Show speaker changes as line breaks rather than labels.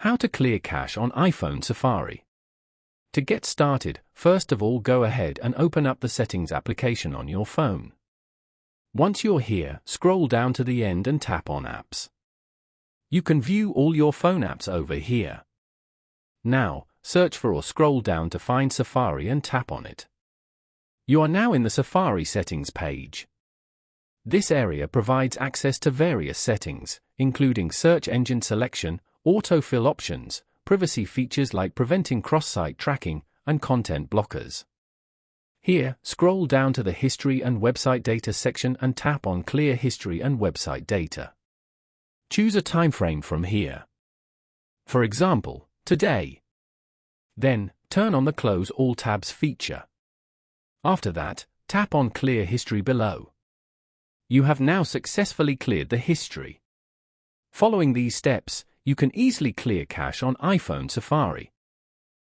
How to clear cache on iPhone Safari. To get started, first of all go ahead and open up the Settings application on your phone. Once you're here, scroll down to the end and tap on Apps. You can view all your phone apps over here. Now, search for or scroll down to find Safari and tap on it. You are now in the Safari settings page. This area provides access to various settings, including search engine selection, autofill options, privacy features like preventing cross-site tracking, and content blockers. Here, scroll down to the History and Website Data section and tap on Clear History and Website Data. Choose a time frame from here. For example, today. Then, turn on the Close All Tabs feature. After that, tap on Clear History below. You have now successfully cleared the history. Following these steps, you can easily clear cache on iPhone Safari.